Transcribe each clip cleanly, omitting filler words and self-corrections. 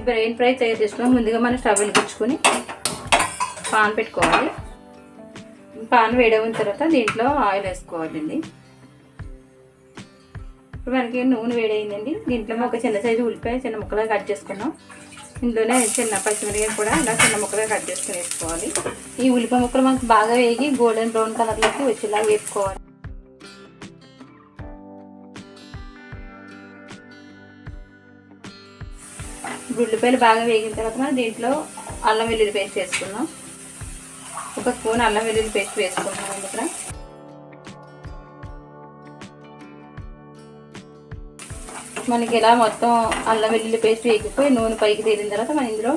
Brain fry తయారు చేసుకుని ముందుగా మనం స్టవ్ వెలిగించుకొని పాన్ పెట్టుకోవాలి. పాన్ వేడైన తర్వాత దీంట్లో ఆయిల్ వేసుకోవాలండి. ఇప్పుడు మనకి నూనె వేడైందండి. దీంట్లో ఒక చిన్న సైజు ఉల్లిపాయ చిన్న ముక్కలుగా కట్ చేసుకున్నాం. ఇందులోనే చిన్న పచ్చిమిరపకాయలు కూడా ఇలా చిన్న ముక్కలుగా కట్ చేసుకుని వేసుకోవాలి. ఈ ఉల్లిపాయ ముక్కలు మనకు బాగా వేగి గోల్డెన్ బ్రౌన్ కలర్లోకి వచ్చేలా వేసుకోవాలి. ఉల్లిపాయలు బాగా వేగిన తర్వాత మనం దీంట్లో అల్లం వెల్లుల్లి పేస్ట్ వేసుకున్నాం. ఒక స్పూన్ అల్లం వెల్లుల్లి పేస్ట్ వేసుకుంటున్నాం. ఇక్కడ మనకి ఇలా మొత్తం అల్లం వెల్లుల్లి పేస్ట్ వేగిపోయి నూనె పైకి తేలిన తర్వాత మనం ఇందులో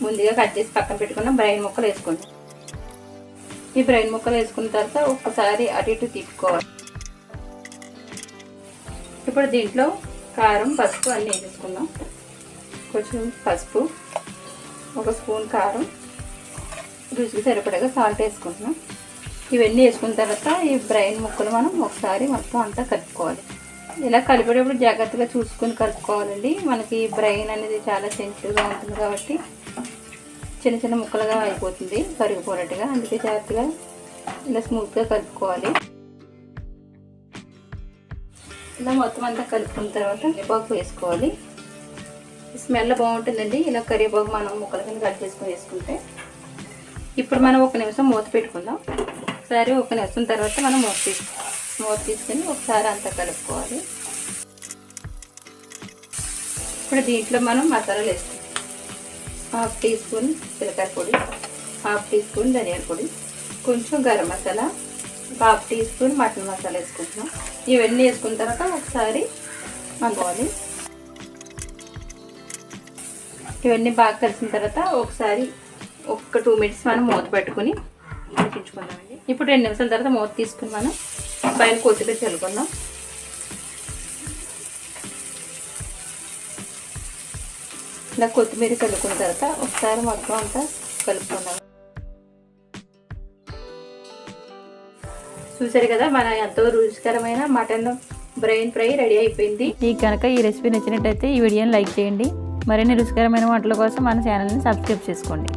ముందుగా కట్ చేసి పక్కన పెట్టుకున్న బ్రెయిన్ ముక్కలు వేసుకుంటాం. ఈ బ్రెయిన్ ముక్కలు వేసుకున్న తర్వాత ఒక్కసారి అటు ఇటు తిప్పుకోవాలి. ఇప్పుడు దీంట్లో కారం పసుపు అన్నీ వేసుకుందాం. కొంచెం పసుపు, ఒక స్పూన్ కారం, రుచికి సరిపడగా సాల్ట్ వేసుకుంటున్నాం. ఇవన్నీ వేసుకున్న తర్వాత ఈ బ్రెయిన్ ముక్కలు మనం ఒకసారి మొత్తం అంతా కలుపుకోవాలి. ఇలా కలిపేటప్పుడు జాగ్రత్తగా చూసుకొని కలుపుకోవాలండి. మనకి బ్రెయిన్ అనేది చాలా సెన్సిటివ్గా ఉంటుంది కాబట్టి చిన్న చిన్న ముక్కలుగా అయిపోతుంది కరిగిపోయినట్టుగా. అందుకే జాగ్రత్తగా ఇలా స్మూత్గా కలుపుకోవాలి. ఇలా మొత్తం అంతా కలుపుకున్న తర్వాత కరివేపాకు వేసుకోవాలి. స్మెల్ బాగుంటుందండి. ఇలా కరివేపాకు మనం ముక్కల కింద కట్ చేసుకొని వేసుకుంటే. ఇప్పుడు మనం 1 నిమిషం మూత పెట్టుకుందాం. ఒకసారి 1 నిమిషం తర్వాత మనం మూత తీసుకొని ఒకసారి అంతా కలుపుకోవాలి. ఇప్పుడు దీంట్లో మనం మసాలాలు వేస్తాం. 1/2 టీ స్పూన్ జీలకర్ర పొడి, 1/2 టీ స్పూన్ ధనియాల పొడి, కొంచెం garam masala, 1/2 teaspoon mutton masala వేసుకుంటున్నాం. ఇవన్నీ వేసుకున్న తర్వాత ఒకసారి కలుపుకోవాలి. ఇవన్నీ బాగా కలిసిన తర్వాత ఒకసారి ఒక 2 మినిట్స్ మనం మూత పెట్టుకుని ఉడికించుకుందామండి. ఇప్పుడు 2 నిమిషాల తర్వాత మూత తీసుకుని మనం పైన కొత్తిమీర చల్లుకుందాం. ఇలా కొత్తిమీర చల్లుకున్న తర్వాత ఒకసారి మొత్తం అంతా కలుపుకుందాం. చూసారు కదా, మన ఎంతో రుచికరమైన మటన్ బ్రెయిన్ ఫ్రై రెడీ అయిపోయింది. మీకు కనుక ఈ రెసిపీ నచ్చినట్టయితే ఈ వీడియోని లైక్ చేయండి. మరిన్ని రుచికరమైన వంటల కోసం మన ఛానల్ని సబ్స్క్రైబ్ చేసుకోండి.